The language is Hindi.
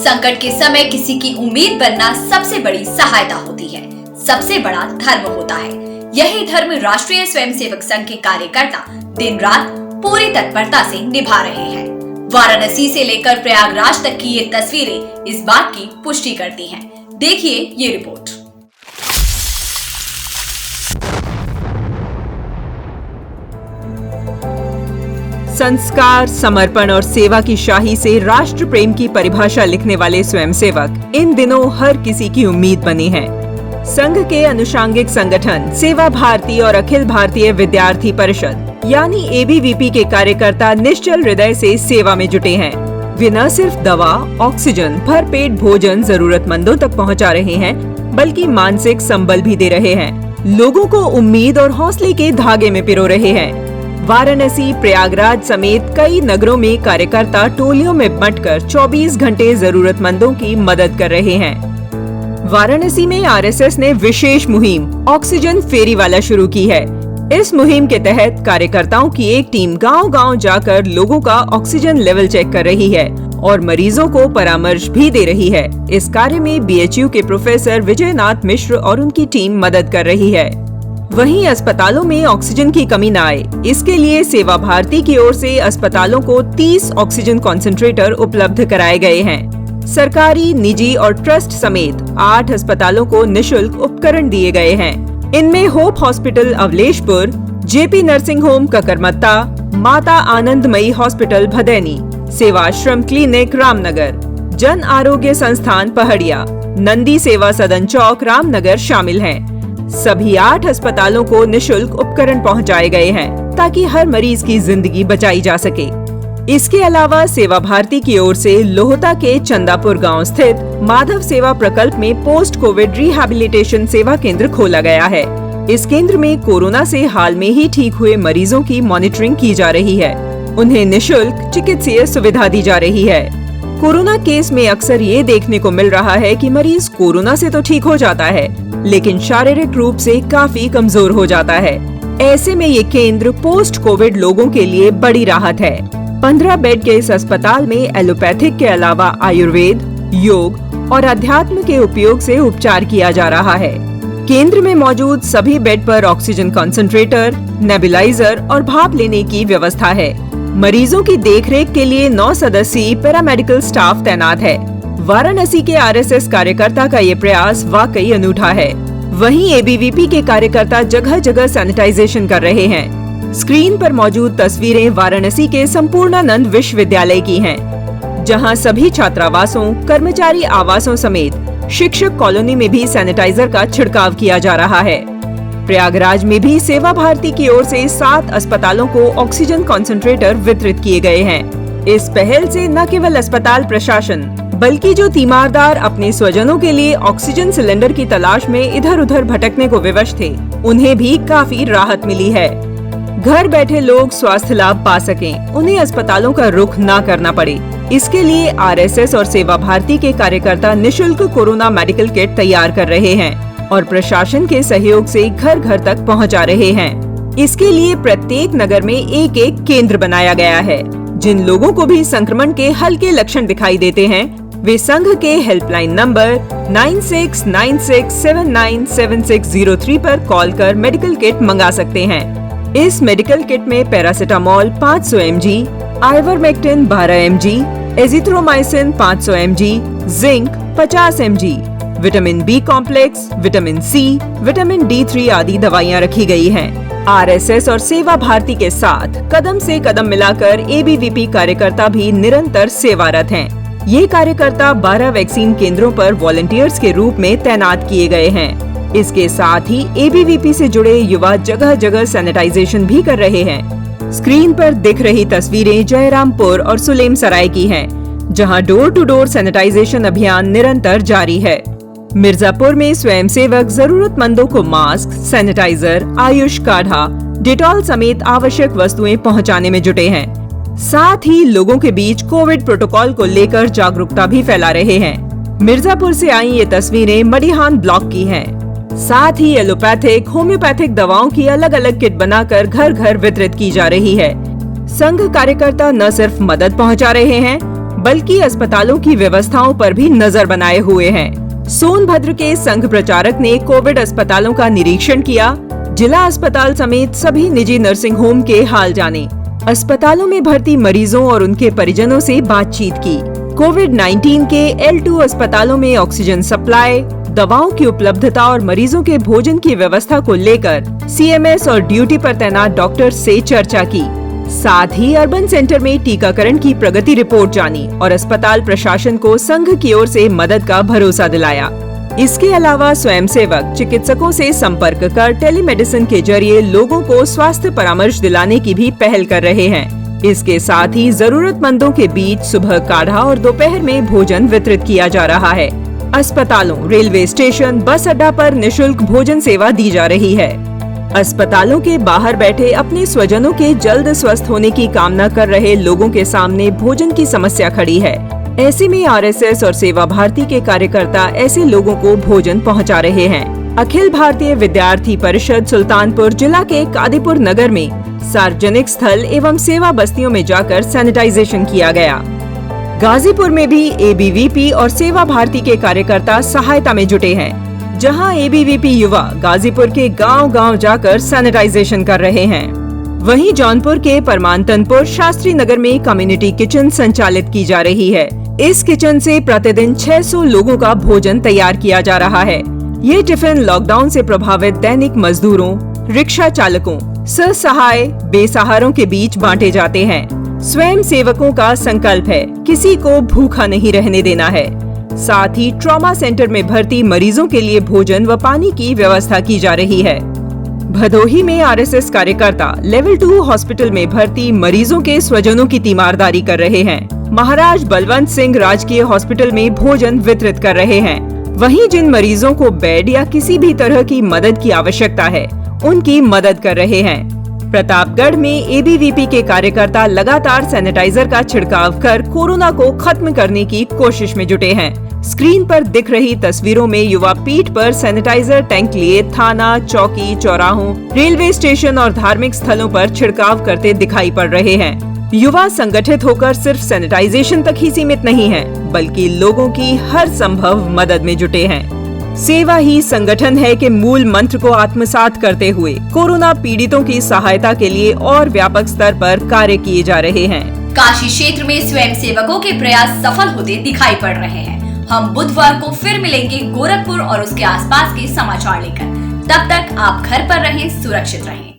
संकट के समय किसी की उम्मीद बनना सबसे बड़ी सहायता होती है, सबसे बड़ा धर्म होता है। यही धर्म राष्ट्रीय स्वयंसेवक संघ के कार्यकर्ता दिन रात पूरी तत्परता से निभा रहे हैं। वाराणसी से लेकर प्रयागराज तक की ये तस्वीरें इस बात की पुष्टि करती हैं। देखिए ये रिपोर्ट। संस्कार, समर्पण और सेवा की शाही से राष्ट्र प्रेम की परिभाषा लिखने वाले स्वयंसेवक इन दिनों हर किसी की उम्मीद बने हैं। संघ के अनुषांगिक संगठन सेवा भारती और अखिल भारतीय विद्यार्थी परिषद यानी ABVP के कार्यकर्ता निश्चल हृदय से सेवा में जुटे हैं। वे न सिर्फ दवा, ऑक्सीजन, भरपेट भोजन जरूरतमंदों तक पहुंचा रहे हैं, बल्कि मानसिक संबल भी दे रहे हैं। लोगों को उम्मीद और हौसले के धागे में पिरो रहे हैं। वाराणसी, प्रयागराज समेत कई नगरों में कार्यकर्ता टोलियों में बंटकर 24 घंटे जरूरतमंदों की मदद कर रहे हैं। वाराणसी में RSS ने विशेष मुहिम ऑक्सीजन फेरी वाला शुरू की है। इस मुहिम के तहत कार्यकर्ताओं की एक टीम गांव-गांव जाकर लोगों का ऑक्सीजन लेवल चेक कर रही है और मरीजों को परामर्श भी दे रही है। इस कार्य में BHU के प्रोफेसर विजयनाथ मिश्र और उनकी टीम मदद कर रही है। वहीं अस्पतालों में ऑक्सीजन की कमी न आए, इसके लिए सेवा भारती की ओर से अस्पतालों को 30 ऑक्सीजन कॉन्सेंट्रेटर उपलब्ध कराए गए हैं। सरकारी, निजी और ट्रस्ट समेत 8 अस्पतालों को निशुल्क उपकरण दिए गए हैं। इनमें hope hospital Avleshpur, JP nursing home Kakarmatta, माता आनंदमयी हॉस्पिटल भदैनी, सेवाश्रम क्लिनिक रामनगर, जन आरोग्य संस्थान पहड़िया, नंदी सेवा सदन चौक रामनगर शामिल हैं। सभी 8 अस्पतालों को निशुल्क उपकरण पहुंचाए गए हैं ताकि हर मरीज की जिंदगी बचाई जा सके। इसके अलावा सेवा भारती की ओर से लोहता के चंदापुर गांव स्थित माधव सेवा प्रकल्प में पोस्ट कोविड रिहैबिलिटेशन सेवा केंद्र खोला गया है। इस केंद्र में कोरोना से हाल में ही ठीक हुए मरीजों की मॉनिटरिंग की जा रही है। उन्हें निशुल्क चिकित्सीय सुविधा दी जा रही है। कोरोना केस में अक्सर ये देखने को मिल रहा है कि मरीज कोरोना से तो ठीक हो जाता है, लेकिन शारीरिक रूप से काफी कमजोर हो जाता है। ऐसे में ये केंद्र पोस्ट कोविड लोगों के लिए बड़ी राहत है। 15 बेड के इस अस्पताल में एलोपैथिक के अलावा आयुर्वेद, योग और अध्यात्म के उपयोग से उपचार किया जा रहा है। केंद्र में मौजूद सभी बेड पर ऑक्सीजन कॉन्सेंट्रेटर, नेबुलाइजर और भाप लेने की व्यवस्था है। मरीजों की देखरेख के लिए 9 सदस्यीय पैरामेडिकल स्टाफ तैनात है। वाराणसी के RSS कार्यकर्ता का ये प्रयास वाकई अनूठा है। वहीं ABVP के कार्यकर्ता जगह जगह सैनिटाइजेशन कर रहे हैं। स्क्रीन पर मौजूद तस्वीरें वाराणसी के संपूर्णानंद विश्वविद्यालय की हैं, जहां सभी छात्रावासों, कर्मचारी आवासों समेत शिक्षक कॉलोनी में भी सैनिटाइजर का छिड़काव किया जा रहा है। प्रयागराज में भी सेवा भारती की ओर से 7 अस्पतालों को ऑक्सीजन कॉन्सेंट्रेटर वितरित किए गए हैं। इस पहल से न केवल अस्पताल प्रशासन बल्कि जो तीमारदार अपने स्वजनों के लिए ऑक्सीजन सिलेंडर की तलाश में इधर उधर भटकने को विवश थे, उन्हें भी काफी राहत मिली है। घर बैठे लोग स्वास्थ्य लाभ पा सकें, उन्हें अस्पतालों का रुख न करना पड़े, इसके लिए RSS और सेवा भारती के कार्यकर्ता निशुल्क कोरोना मेडिकल किट तैयार कर रहे हैं और प्रशासन के सहयोग से घर घर तक पहुंचा रहे हैं। इसके लिए प्रत्येक नगर में एक एक केंद्र बनाया गया है। जिन लोगों को भी संक्रमण के हल्के लक्षण दिखाई देते हैं, वे संघ के हेल्पलाइन नंबर 9696797603 पर कॉल कर मेडिकल किट मंगा सकते हैं। इस मेडिकल किट में paracetamol 500 mg, ivermectin 12 mg, azithromycin 500 mg, zinc 50 mg, vitamin B complex, vitamin C, vitamin D3 आदि दवाइयां रखी गई हैं। RSS और सेवा भारती के साथ कदम से कदम मिलाकर ABVP कार्यकर्ता भी निरंतर सेवारत हैं। ये कार्यकर्ता 12 वैक्सीन केंद्रों पर वॉलंटियर्स के रूप में तैनात किए गए हैं। इसके साथ ही ABVP से जुड़े युवा जगह जगह सैनिटाइजेशन भी कर रहे हैं। स्क्रीन पर दिख रही तस्वीरें जयरामपुर और सुलेम सराय की हैं, जहां डोर टू डोर सैनिटाइजेशन अभियान निरंतर जारी है। मिर्जापुर में स्वयंसेवक जरूरतमंदों को मास्क, सैनिटाइजर, आयुष काढ़ा, डिटॉल समेत आवश्यक वस्तुएं पहुंचाने में जुटे हैं। साथ ही लोगों के बीच कोविड प्रोटोकॉल को लेकर जागरूकता भी फैला रहे हैं। मिर्जापुर से आई ये तस्वीरें मडिहान ब्लॉक की हैं। साथ ही एलोपैथिक, होम्योपैथिक दवाओं की अलग अलग किट बनाकर घर घर वितरित की जा रही है। संघ कार्यकर्ता न सिर्फ मदद पहुंचा रहे हैं, बल्कि अस्पतालों की व्यवस्थाओं पर भी नजर बनाए हुए हैं। सोनभद्र के संघ प्रचारक ने कोविड अस्पतालों का निरीक्षण किया, जिला अस्पताल समेत सभी निजी नर्सिंग होम के हाल जाने, अस्पतालों में भर्ती मरीजों और उनके परिजनों से बातचीत की। कोविड-19 के L2 अस्पतालों में ऑक्सीजन सप्लाई, दवाओं की उपलब्धता और मरीजों के भोजन की व्यवस्था को लेकर CMS और ड्यूटी पर तैनात डॉक्टर से चर्चा की। साथ ही अर्बन सेंटर में टीकाकरण की प्रगति रिपोर्ट जानी और अस्पताल प्रशासन को संघ की ओर से मदद का भरोसा दिलाया। इसके अलावा स्वयंसेवक चिकित्सकों से संपर्क कर टेलीमेडिसिन के जरिए लोगों को स्वास्थ्य परामर्श दिलाने की भी पहल कर रहे हैं। इसके साथ ही जरूरतमंदों के बीच सुबह काढ़ा और दोपहर में भोजन वितरित किया जा रहा है। अस्पतालों, रेलवे स्टेशन, बस अड्डा पर निशुल्क भोजन सेवा दी जा रही है। अस्पतालों के बाहर बैठे अपने स्वजनों के जल्द स्वस्थ होने की कामना कर रहे लोगों के सामने भोजन की समस्या खड़ी है। ऐसे में RSS और सेवा भारती के कार्यकर्ता ऐसे लोगों को भोजन पहुंचा रहे हैं। अखिल भारतीय विद्यार्थी परिषद सुल्तानपुर जिला के कादीपुर नगर में सार्वजनिक स्थल एवं सेवा बस्तियों में जाकर सैनिटाइजेशन किया गया। गाजीपुर में भी ABVP और सेवा भारती के कार्यकर्ता सहायता में जुटे हैं, जहां ABVP युवा गाजीपुर के गांव-गांव जाकर सैनिटाइजेशन कर रहे हैं। वहीं जौनपुर के परमानतनपुर शास्त्री नगर में कम्युनिटी किचन संचालित की जा रही है। इस किचन से प्रतिदिन 600 लोगों का भोजन तैयार किया जा रहा है। ये टिफिन लॉकडाउन से प्रभावित दैनिक मजदूरों, रिक्शा चालकों, स्वसहाय बेसहारों के बीच बांटे जाते हैं। स्वयं सेवकों का संकल्प है किसी को भूखा नहीं रहने देना है। साथ ही ट्रॉमा सेंटर में भर्ती मरीजों के लिए भोजन व पानी की व्यवस्था की जा रही है। भदोही में RSS कार्यकर्ता लेवल 2 हॉस्पिटल में भर्ती मरीजों के स्वजनों की तीमारदारी कर रहे हैं। महाराज बलवंत सिंह राजकीय हॉस्पिटल में भोजन वितरित कर रहे हैं। वहीं जिन मरीजों को बेड या किसी भी तरह की मदद की आवश्यकता है, उनकी मदद कर रहे हैं। प्रतापगढ़ में ABVP के कार्यकर्ता लगातार सैनिटाइजर का छिड़काव कर कोरोना को खत्म करने की कोशिश में जुटे हैं। स्क्रीन पर दिख रही तस्वीरों में युवा पीठ पर सैनिटाइजर टैंक लिए थाना, चौकी, चौराहों, रेलवे स्टेशन और धार्मिक स्थलों पर छिड़काव करते दिखाई पड़ रहे हैं। युवा संगठित होकर सिर्फ सैनिटाइजेशन तक ही सीमित नहीं है, बल्कि लोगों की हर संभव मदद में जुटे हैं। सेवा ही संगठन है के मूल मंत्र को आत्मसात करते हुए कोरोना पीड़ितों की सहायता के लिए और व्यापक स्तर पर कार्य किए जा रहे हैं। काशी क्षेत्र में स्वयं सेवकों के प्रयास सफल होते दिखाई पड़ रहे हैं। हम बुधवार को फिर मिलेंगे गोरखपुर और उसके आसपास के समाचार लेकर। तब तक आप घर पर रहें, सुरक्षित रहें।